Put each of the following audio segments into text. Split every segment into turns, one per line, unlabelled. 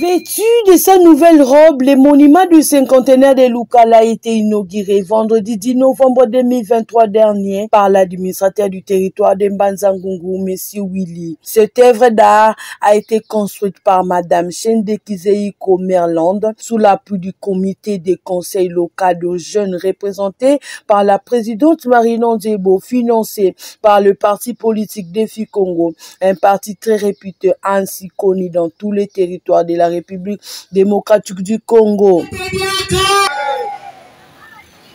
Vêtu de sa nouvelle robe, le monument du cinquantenaire de Lukala a été inauguré vendredi 10 novembre 2023 dernier par l'administrateur du territoire de Mbanza-Ngungu, M. Willy. Cette œuvre d'art a été construite par Madame Chende Kizeiko Merland sous l'appui du comité des conseils locaux de jeunes représenté par la présidente Marina Nzebo, financé par le parti politique Défi Congo, un parti très réputé ainsi connu dans tous les territoires de la République démocratique du Congo.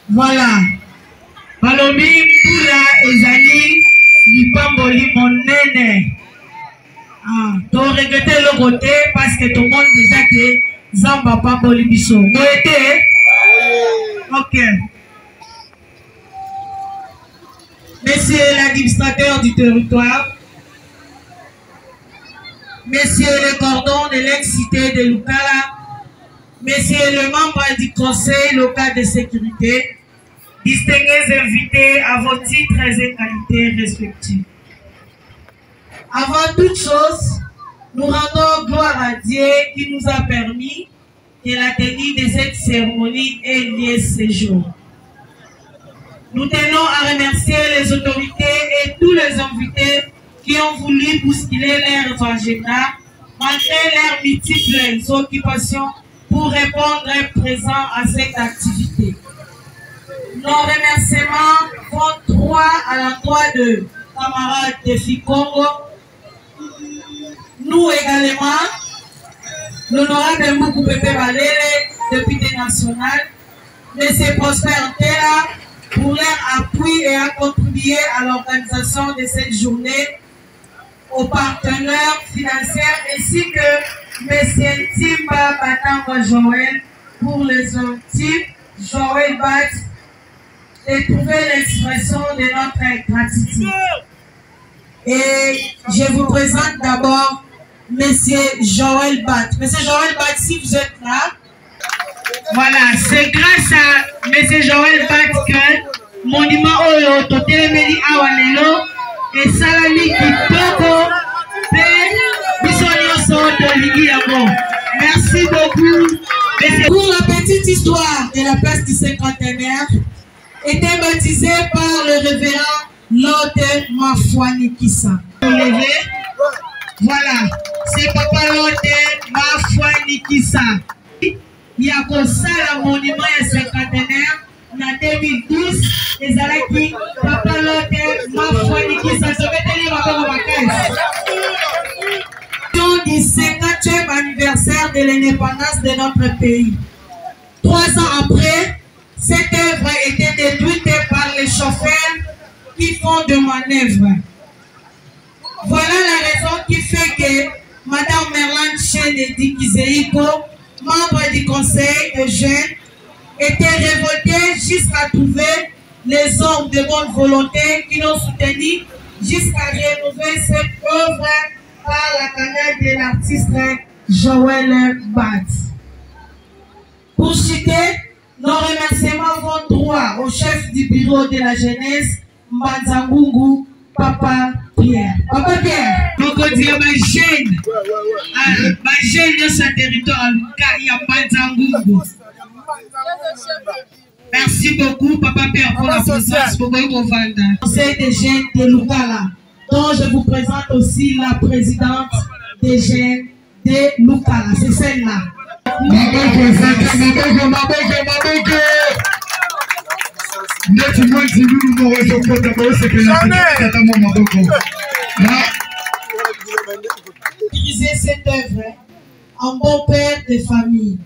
Voilà. Balobi Pula Ezali Lipamboli Monene. Tu regretter le côté parce que tout le monde déjà que Zamba Pamboli Biso. Vous êtes? Ok. Monsieur l'administrateur du territoire, Monsieur le cordon de l'ex-cité de Lukala, Monsieur le membre du conseil local de sécurité, distingués invités à vos titres et qualités respectifs. Avant toute chose, nous rendons gloire à Dieu qui nous a permis que la tenue de cette cérémonie ait lieu ce jour. Nous tenons à remercier les autorités et tous les invités qui ont voulu bousculer leur agenda malgré leurs multiples occupations pour répondre présent à cette activité. Nos remerciements vont droit à l'endroit de camarades Défi Congo. Nous également, l'honorable Mboukou Pepe Valere, député national, M. Prosper Antela, pour leur appui et à contribuer à l'organisation de cette journée, aux partenaires financiers ainsi que M. Timba Batanga Joël pour les types Joël Bat et trouver l'expression de notre gratitude. Et je vous présente d'abord M. Joël Bat. M. Joël Bat, si vous êtes là, voilà, c'est grâce à M. Joël Bat que monument Oyo Totelemeli Awalelo et Salami Kitoko Merci beaucoup. Pour la petite histoire de la place du cinquantenaire, était baptisé par le révérend Lotte Mafouani Kissa. Voilà, c'est Papa Lotte Mafouani Kissa. Il y a comme ça le monument et cinquantenaire. En 2012, les Alaki, Papa Lotte Mafouani Kissa. Du 50e anniversaire de l'indépendance de notre pays. 3 ans après, cette œuvre a été détruite par les chauffeurs qui font de manœuvres. Voilà la raison qui fait que Madame Merland Chende Kizeiko, membre du conseil de jeunes, était révoltée jusqu'à trouver les hommes de bonne volonté qui l'ont soutenu jusqu'à rénover cette œuvre par la canette de l'artiste Joël Bat. Pour citer, nos remerciements vont droit au chef du bureau de la jeunesse, Mbanza-Ngungu, Papa Pierre. Papa Pierre, on peut dire ma jeune de ce territoire, il y a Mbanza-Ngungu. Merci beaucoup, Papa Pierre, pour la présence. Conseil des jeunes de Lukala, dont je vous présente aussi la présidente des jeunes de Lukala. C'est celle-là. Utiliser cette œuvre en bon père de famille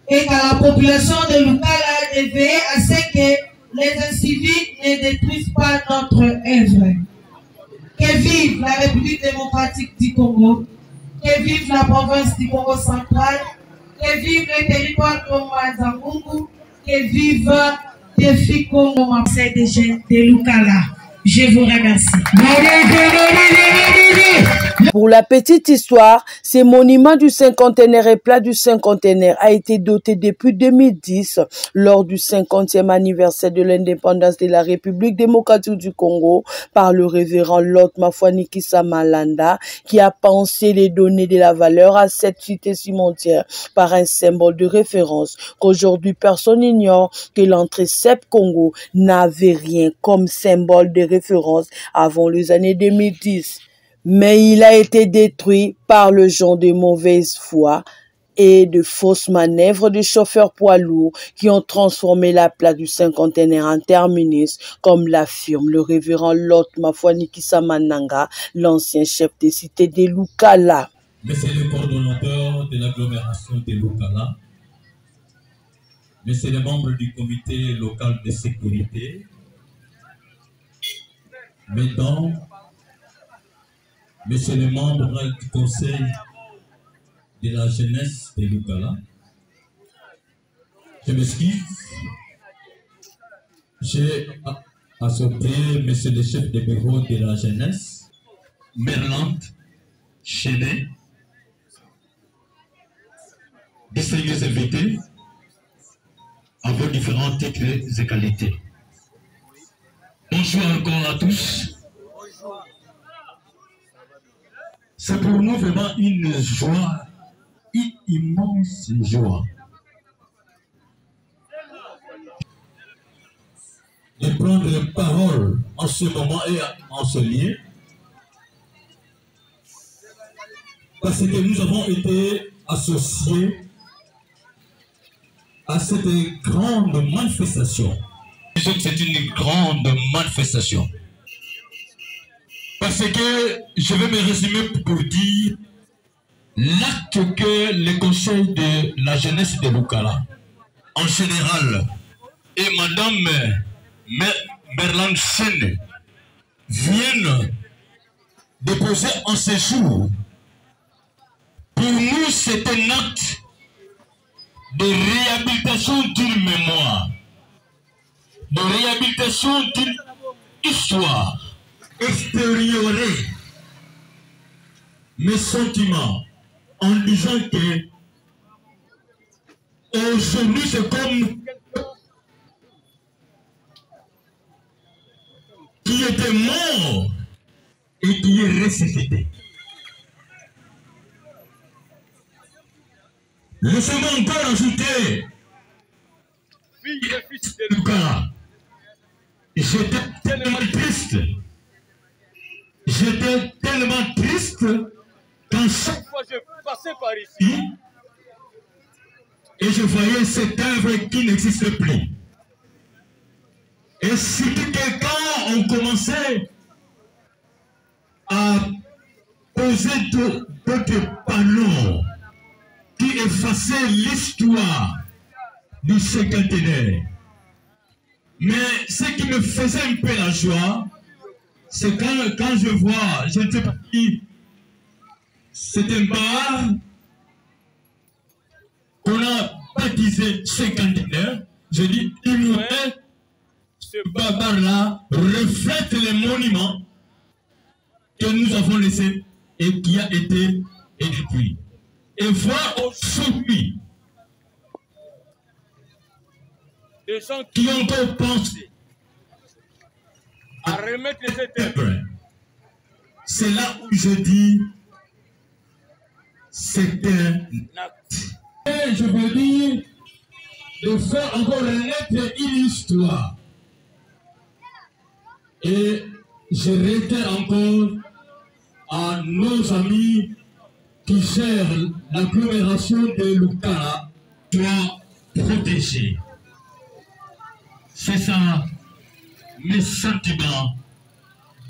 et que la population de Lukala ait veillé à ce que les inciviques ne détruisent pas notre œuvre. Que vive la République démocratique du Congo, que vive la province du Congo central, que vive le territoire de Mbanza-Ngungu, que vive Défi Congo, c'est des jeunes de Lukala. Je vous remercie.
Pour la petite histoire, ce monument du cinquantenaire et plat du cinquantenaire a été doté depuis 2010 lors du 50e anniversaire de l'indépendance de la République démocratique du Congo par le révérend Lot Mafwani Kissa Malanda qui a pensé les donner de la valeur à cette cité cimetière par un symbole de référence qu'aujourd'hui personne n'ignore que l'entrée Cep Congo n'avait rien comme symbole de référence avant les années 2010. Mais il a été détruit par le genre de mauvaise foi et de fausses manœuvres de chauffeurs poids lourds qui ont transformé la place du cinquantenaire en terminus, comme l'affirme le révérend Lot Mafwani Kissa Mananga, l'ancien chef des cités de Lukala.
Monsieur le coordonnateur de l'agglomération de Lukala, monsieur les membres du comité local de sécurité, mesdames, monsieur les membres du conseil de la jeunesse de Lukala, je m'excuse, j'ai assorti monsieur le chef de bureau de la jeunesse, Merland, Chéné, distingués invités à vos différents titres et qualités. Bonjour encore à tous. C'est pour nous vraiment une joie, une immense joie de prendre la parole en ce moment et en ce lieu, parce que nous avons été associés à cette grande manifestation. C'est une grande manifestation. Parce que je vais me résumer pour dire l'acte que le conseil de la jeunesse de Lukala, en général, et madame Merland Sene viennent déposer en séjour. Pour nous, c'est un acte de réhabilitation d'une mémoire, de réhabilitation d'une histoire. Extériorer mes sentiments en disant que aujourd'hui c'est comme qui était mort et qui est ressuscité. Laissez-moi encore ajouter, fille et fils de Lukala, j'étais tellement triste. J'étais tellement triste quand chaque fois je passais par ici et je voyais cette œuvre qui n'existe plus. Et surtout que quand on commençait à poser d'autres panneaux qui effaçaient l'histoire du cinquantenaire. Mais ce qui me faisait un peu la joie, c'est quand je vois, je ne sais pas qui, c'est un bar qu'on a baptisé cinquantenaire. Je dis, ce bar-là reflète les monuments que nous avons laissés et qui a été détruit. Et voir aujourd'hui des gens qui ont encore pensé à remettre cette œuvre. C'est là où je dis c'est un acte. Et je veux dire de faire encore renaître une histoire. Et je réitère encore à nos amis qui gèrent l'agglomération de Lukala soient protégés. C'est ça mes sentiments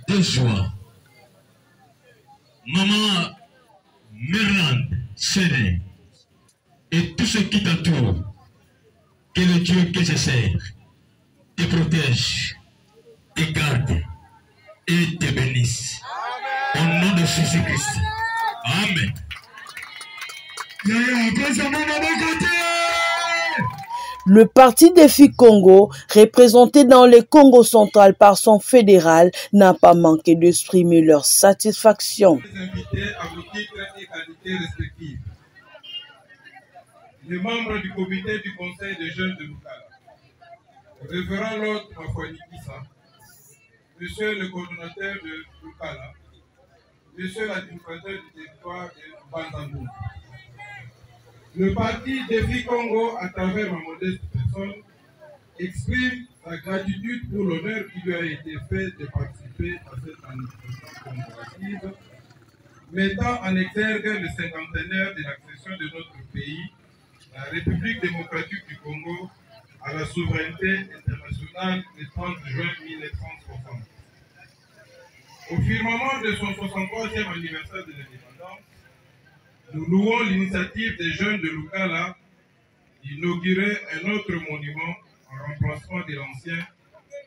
de joie. Maman Merland Sene et tous ceux qui t'entourent, que le Dieu que je sers te protège, te garde et te bénisse. Au nom de Jésus-Christ. Amen.
Le parti Défi Congo, représenté dans le Congo central par son fédéral, n'a pas manqué d'exprimer leur satisfaction.
Les invités à vos titres et qualités respectifs. Les membres du comité du conseil des jeunes de Lukala, révérend Lord Mafouanikissa, monsieur le coordonnateur de Lukala, monsieur l'administrateur du territoire de Banzangoum. Le parti Défi Congo, à travers ma modeste personne, exprime sa gratitude pour l'honneur qui lui a été fait de participer à cette manifestation commémorative, mettant en exergue le cinquantenaire de l'accession de notre pays, la République démocratique du Congo, à la souveraineté internationale le 30 juin 1960. Au firmament de son 63e anniversaire de l'indépendance, nous louons l'initiative des jeunes de Lukala d'inaugurer un autre monument en remplacement de l'ancien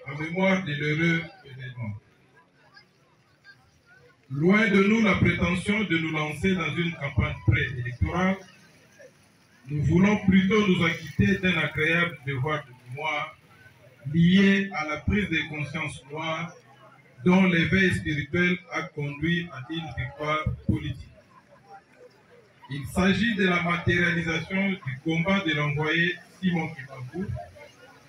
en mémoire de l'heureux événement. Loin de nous la prétention de nous lancer dans une campagne préélectorale, nous voulons plutôt nous acquitter d'un agréable devoir de mémoire lié à la prise de conscience noire dont l'éveil spirituel a conduit à une victoire politique. Il s'agit de la matérialisation du combat de l'envoyé Simon Kibabou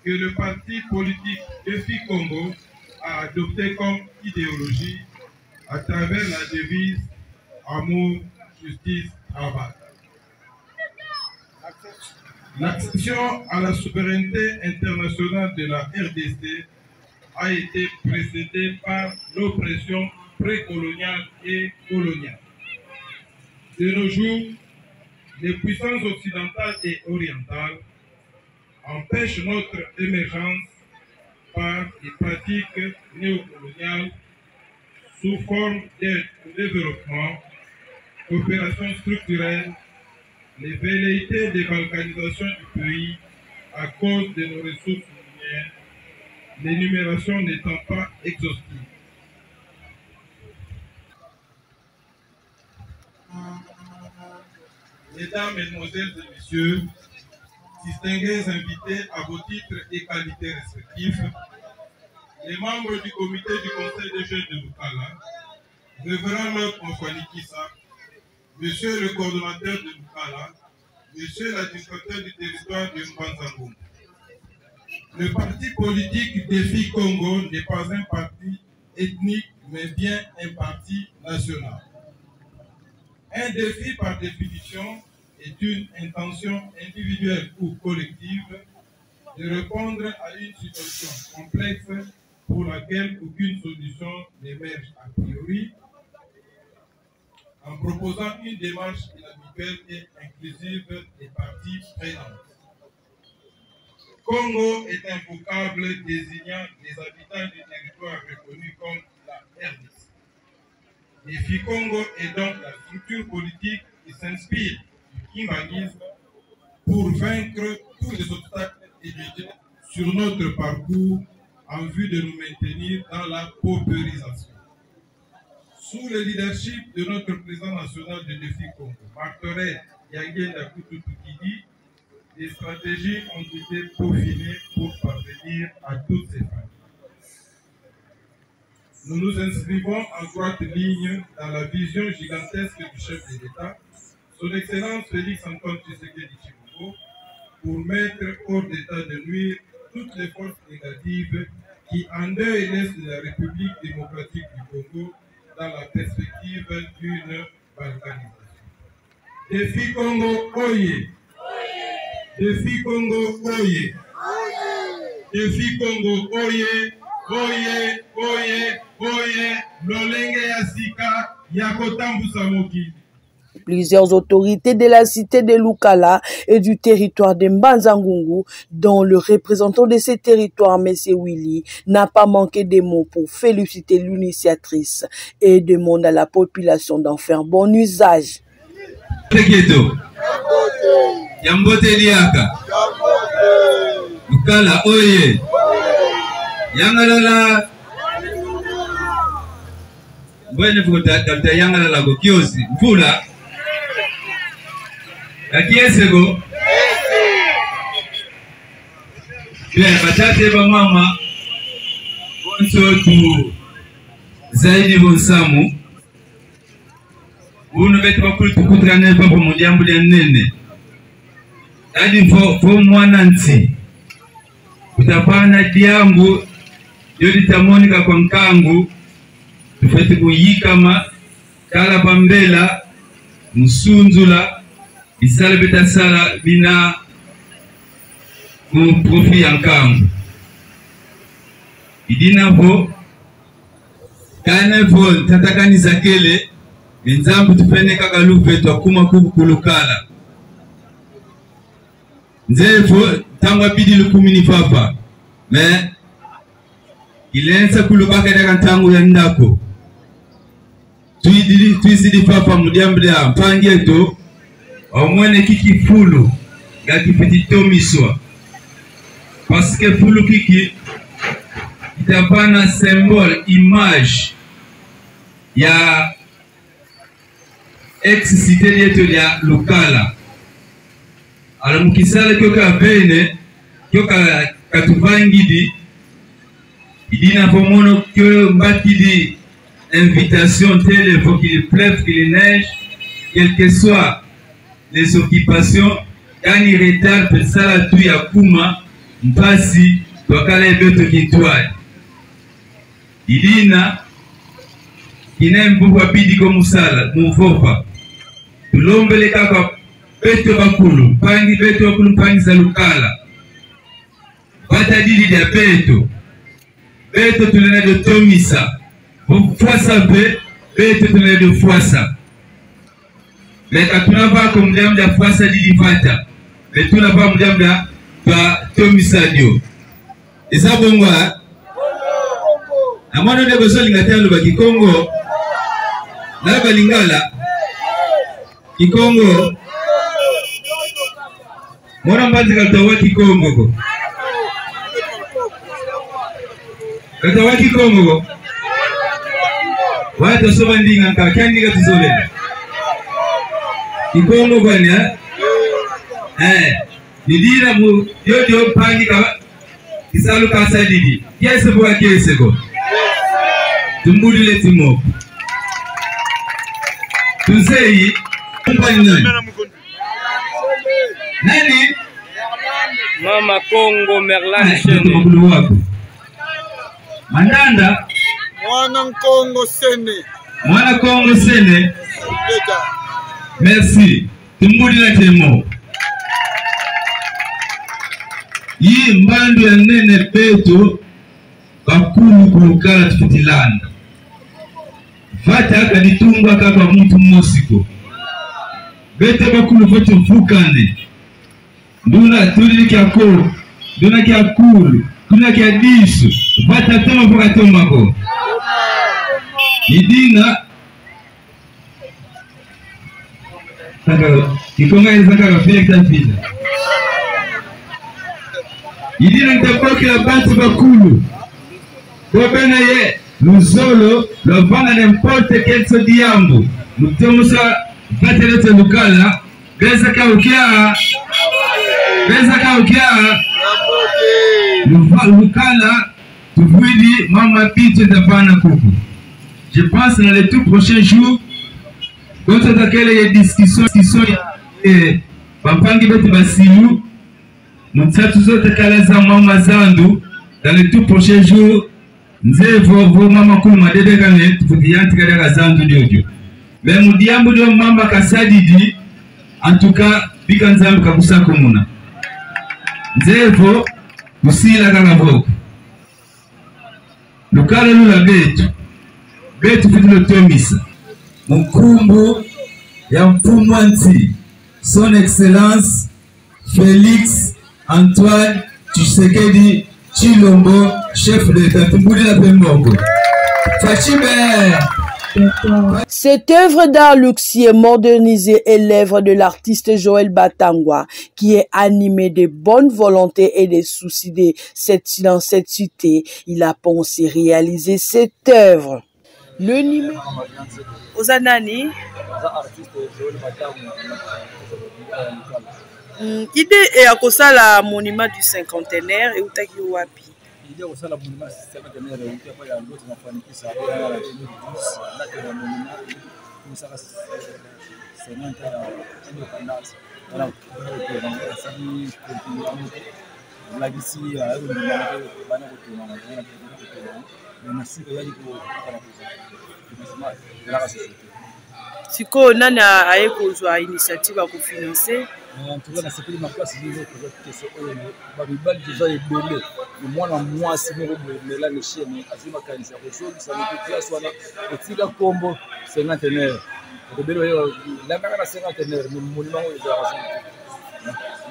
que le parti politique Défi Congo a adopté comme idéologie à travers la devise Amour, Justice, Travail. L'accession à la souveraineté internationale de la RDC a été précédée par l'oppression précoloniale et coloniale. De nos jours, les puissances occidentales et orientales empêchent notre émergence par des pratiques néocoloniales sous forme d'aide au développement, coopération structurelle, les velléités de balkanisation du pays à cause de nos ressources minières, l'énumération n'étant pas exhaustive. Mesdames, Mesdemoiselles et Messieurs, distingués invités à vos titres et qualités respectifs, les membres du comité du conseil des jeunes de Lukala, révérend Lord Mafouanikissa, monsieur le coordonnateur de Lukala, monsieur l'administrateur du territoire de Mbanzangoum. Le parti politique Défi Congo n'est pas un parti ethnique, mais bien un parti national. Un défi, par définition, est une intention individuelle ou collective de répondre à une situation complexe pour laquelle aucune solution n'émerge a priori, en proposant une démarche inhabituelle et inclusive des parties prenantes. Congo est un vocable désignant les habitants du territoire reconnu comme la RDC. Défi Congo est donc la structure politique qui s'inspire du kimbanisme pour vaincre tous les obstacles évidents sur notre parcours en vue de nous maintenir dans la paupérisation. Sous le leadership de notre président national de Défi Congo, Marc-Thoré Yangenda Kututukidi, des stratégies ont été peaufinées pour parvenir à toutes ces fins. Nous nous inscrivons en droite ligne dans la vision gigantesque du chef de l'État, son Excellence Félix Antoine Tshisekedi Tshilombo, pour mettre hors d'état de nuire toutes les forces négatives qui endeuillent l'Est de la République démocratique du Congo dans la perspective d'une balkanisation. Défi Congo, oye! Défi Congo, oye! Défi Congo, oye! Oye, oye, oye, lolenge ya sika ya kotambusa mokili.
Plusieurs autorités de la cité de Lukala et du territoire de Mbanzangungu, dont le représentant de ces territoires, M. Willy, n'a pas manqué de mots pour féliciter l'initiatrice et demande à la population d'en faire bon usage.
Lukala, oye! Yangalala Bwene futa yangalala go kiosi mvula Akiesego Bien, batate ba mama bonso tu zaidi bonsamu uno betu bakulu tukutrane papa mujambo lya nene hadi fo mwana nti utapana diambu yodi tamonika kwa nkangu tufeti kuyikama kala pambela musunzula isala beta sala bina profi ya nkangu idina vo kane vo tatakani zakele nzambu tupene kakalupe twakuma kukulukala nzevo tangwa bidi lukumini papa me ilensa kulubaka daga ntangu ya ndako tuizidi papa mudiamblia mpangeto omwene kiki fulu ga kipititomiswa parce que fulu kiki itapana symbole image ya ex-cité yetu ya Lukala. Alors mukisala kyoka bene kyoka katuvangidi idina pomono kyo mbakidi invitation telle faut qu'il pleuve, qu'il neige, quelles que soient les occupations, quand il retard pour ça la tuya kuma mpasi wakala ebeto kitwali idina kinembu kwa bidi ko musala mufofa tulombele kaka beto bakulu pangi beto bakulu pangi za Lukala bata dili dia beto tulena de tomisa fuasa beto tulena de fuasa leka tunava ko mjamda fuasa dili fata betuna ba mjamda ba tomisa dio isabongwa amano de beso lingatelo ba Kikongo na balingala Kikongo mwana mbanzi katawa Kikongo ko katawa Kikongo ko watu soba ndinga kakandi katuzole Kikongo bwana nidira mu yodio pangi ka kisalu kasadidi kese bwa kese ko tumbudile timo Tunzei kumpani nani?
Mama Kongo Merlane
Shene Mandanda
Mwana Kongo
Sene Merci tumbudile timo Yi mbandu ya nene beto bakulu kulukala tufitilanda Fata kaditungwa kaka mtu mosiko bete bakulu foto mfukane nduna tuli kyako nduna kyakulu nduna kyadisu fata toma poka tomako idina saka Kikonga izaka kafika fina idina ntapoke la bantu bakulu kwa bena ye Luzolo, le vent n'importe quel se diambo. Nous sommes ça, Vatele Lukala, Bezaka Ukia, Lukala, tu veux dire, Maman Pite de Panakuku. Je pense dans les tout prochains jours, quand on a quelques discussions, et Papangi Beti Basilu, nous sommes tous autres Kalaza Mama Zandu, dans les tout prochains jours. Nzevo mama kulu madede kane tufudiyanti kadaka zandu diodio me mudiambu dio mamba kasadidi antuka bika nzambu kakusako muna nzevo usila kaka voku Lukala lula betu fitilo tomisa mkumbu ya mfumwanti son excellence Félix Antoine Tshisekedi Chilombo, chef de l'État.
Cette œuvre d'art luxier modernisée est l'œuvre de l'artiste Joël Batangwa, qui est animé de bonne volonté et des soucis dans cette cité. Il a pensé réaliser cette œuvre. Le numéro... Ozanani Idée et à cause la monument du cinquantenaire et où t'as qui wapi.
Idée au la monument du cinquantenaire et où t'as pas l'autre enfant qui s'est appelé à la 2012 là que le monument nous ça c'est non indépendance. Voilà, ça dit que la ici à eux
Siko nani aye kozwa initiative à financer.
En tout cas, c'est plus ma place de question. Babibal déjà est belé. Le mois en mois, c'est même mais là les chiens, azima kanisa. Reçoit ça le classe wana. Et si la combo cinquantenaire. Le belé la ngana cinquantenaire, le monument est là.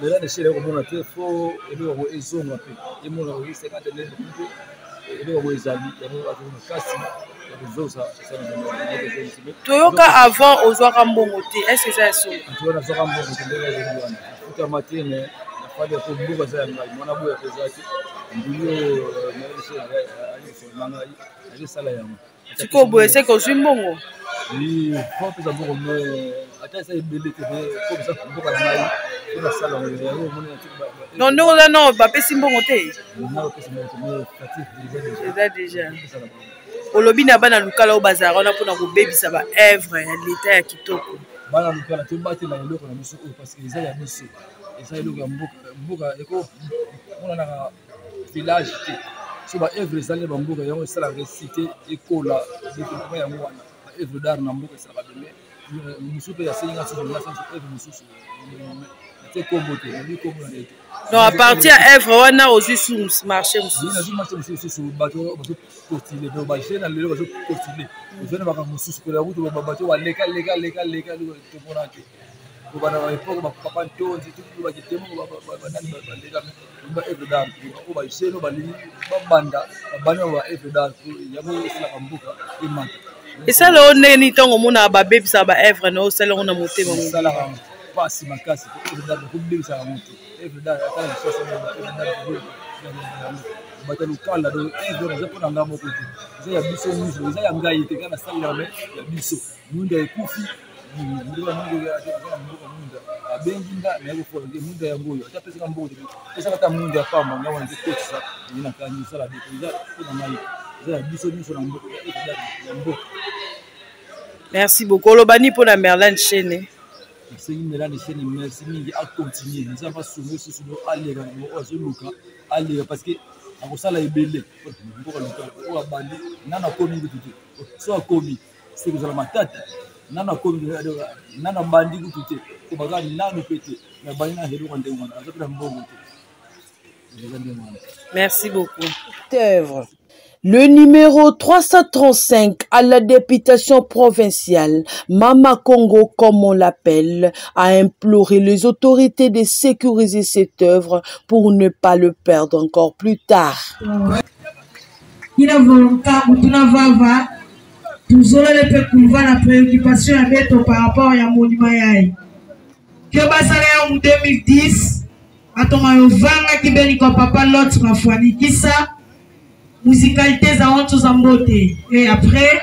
Mais là les chiens on a fait faux et le ils ont appelé. Et mon on cinquantenaire et le ezali, il y a une casse.
Toyoka avant aux Mbongo te, est-ce que ça est sûr?
Tu vois, nous avons un matin, il fallait que nous fassions un peu
tu peux c'est que je Mbongo.
Oui, faut que ça vous me. Attends, ça est belé, comme ça, pour que
non, non, non, pas si Mbongo te. Déjà. Olobi na bana lukala au bazar on a pour na ko bebisa ba œuvre ya l'état ya kitoko
bana lukala to bati na eloko na biso parce que ils a biso eza eloko ya mboka eko on a village so ba œuvre ezali ba mboka yango esala récité ekola développement ya mwana ba œuvre d'art na mboka esala ba beme musu pe ya senga so na senso œuvre musu c'est combo te ni combo na eto
non à partir œuvre wana aux sous marché musu
ni na marché musu so bato continuer donc ba jeune le bato continuer jeune ba ka musu ko la route ba bato wa leka to bonate ko bana ba époque ba papa tonzi tout ba kitemo ba nani ba leka ba œuvre d'art ko ba jeune ba lini ba banda bana wa œuvre d'art ya bo sala kambuka imata
et ça le neni tongo mona ba bebisa ba œuvre no sala on a monté ba
sala pas si makasi ko œuvre d'art ko bebisa la monté œuvre d'art ata na sosa ba œuvre d'art bata lukala do œuvre za pona ngamo ko te ya biso muso za ya ngai te kana sala me ya biso munda ekufi munda mungu ya munda abenginga na ko for munda ya ngoyo ata pesa mbogo te pesa kata munda ya pamba ngawa nje kotsa ina kanyi sala de za kuna mai za ya biso na mbogo.
Merci beaucoup Lobani pour la Merlin chaîne.
C'est une Merlin chaîne merci mingi à continuer nous avons soumis sur aller au Luka aller parce que on sala ebele mboka luka o bandi nana komi kututi so komi c'est que la matata nana komi nana bandi kututi ko baga nana pete na bandi na hero kwande mwana azapira mbongo te.
Merci beaucoup. Œuvre. Le numéro 335 à la députation provinciale, Mama Congo comme on l'appelle, a imploré les autorités de sécuriser cette œuvre pour ne pas le perdre encore plus tard.
La préoccupation par rapport à monument. Que en 2010, à ton qui bénit comme papa l'autre ma foi Nikisa. Musicalité za watu za mbote et après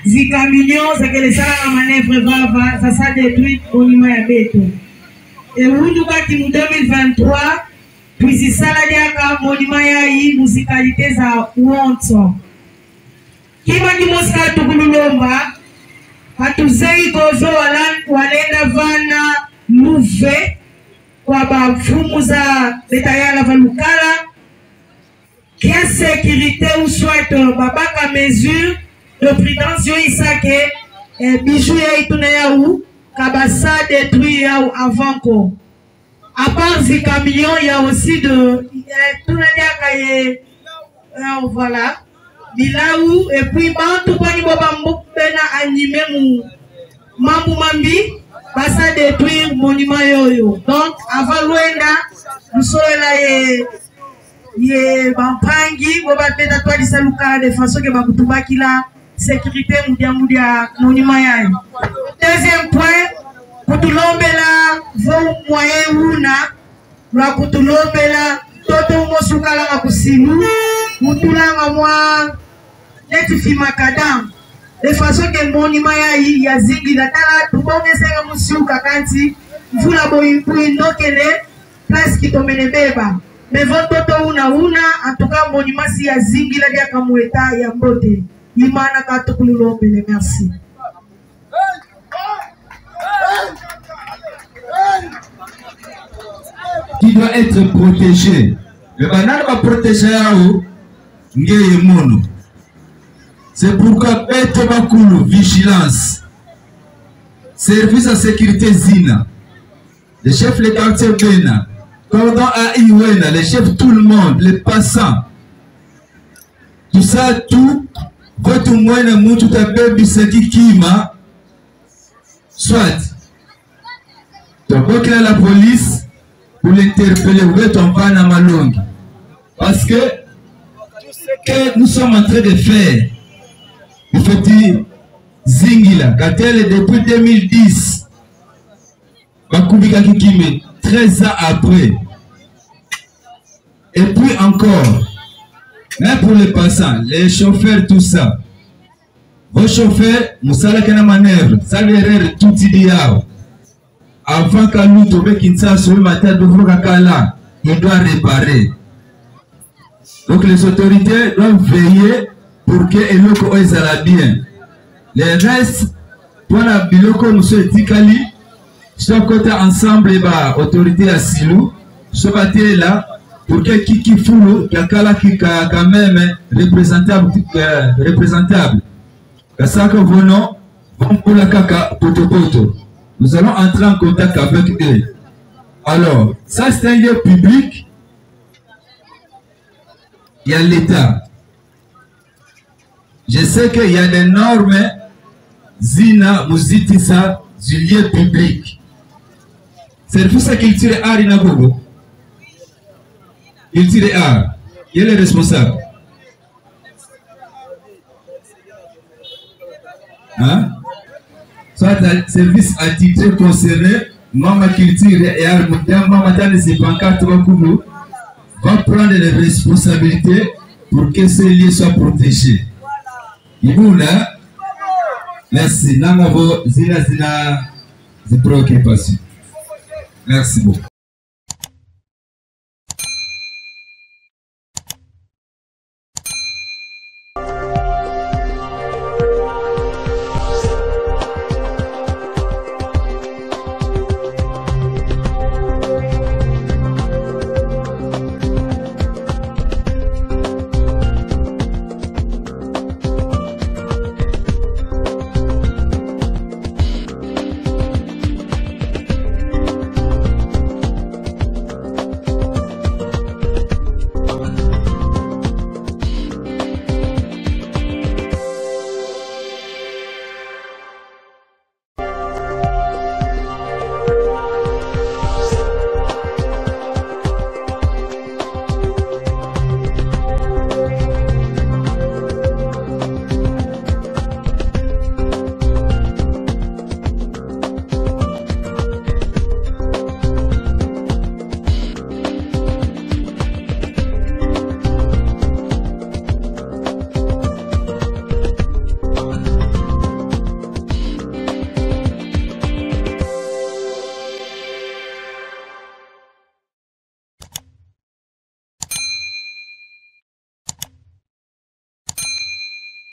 zika millions za kele sala na manœuvre va ça ça détruit monument ya beto et hudu kati mu 2023 puis sala dia monument ya hii musicalité za watu kima kimoska tukulomba hatuzei gozo walenda vana luve kwa bafumu za letayala valukala quelle sécurité ou soit babaka mesure de prudence yo isake bijou ya ituna ya ou kabasa détruit ya ou avant ko à part ces camions il y a aussi de tuna ya kaye voilà bilaou et puis bantu pani boba mbena animé mu mambu mambi basa détruire monument yoyo donc avant loenda nous sommes là ye bampangi boba peta toi di saluka de façon que bakutubaki la sécurité mudia monument yayo. Deuxième point kutulombela vo moyen una la kutulombela toto mosukala nga kusimu mutulanga mwa neti makadam de façon que monument yayi ya zingi la tala tubonge senga musuka kanti mvula boyindokele place kitomene beba mais vototo una en tout cas monument si ya zingila dia kamueta ya mbote imana ka tukululo mbele. Merci.
Qui doit être protégé. Le banal va protéger Yao Ngeye Mono. C'est pourquoi Bête Bakulu, vigilance, service à sécurité Zina, le chef le quartier Bena, cordon à Iwena, le chef tout le monde, les passants. Tout ça, tout, votre moyen de tout à baby Seki Kima, soit, tu as la police pour l'interpeller, ou ton van à Malongi. Parce que nous sommes en train de faire, il faut dire, Zingila, Katel depuis 2010, Bakubika Kikime, 13 ans après. Et puis encore, même pour les passants, les chauffeurs, tout ça. Vos chauffeurs, Moussala Kana manœuvre, ça veut dire tout idéal. Avant qu'à nous tomber Kinsa sur le matin de Vrokakala, il doit réparer. Donc les autorités doivent veiller pour que Eloko Oezala bien. Les restes, pour la Biloko Moussou Tikali, je côté ensemble, les autorités à Silou, je suis là pour que Kiki Foulou, Kakala qui quand même représentable. Kasaka Vono, pour la Kaka Poto. Nous allons entrer en contact avec eux. Alors, ça c'est un lieu public. Il y a l'État. Je sais qu'il y a des normes Zina Mouzitissa du lieu public. Service à culture et art Inagogo. Culture et art. Qui est le responsable? Hein? Soit service attitré concerné, Mama culture et art, Mama Tane c'est pancarte va prendre les responsabilités pour que ces lieux soient protégés. Ibouna, merci. Namavo, zina, préoccupation. Merci beaucoup.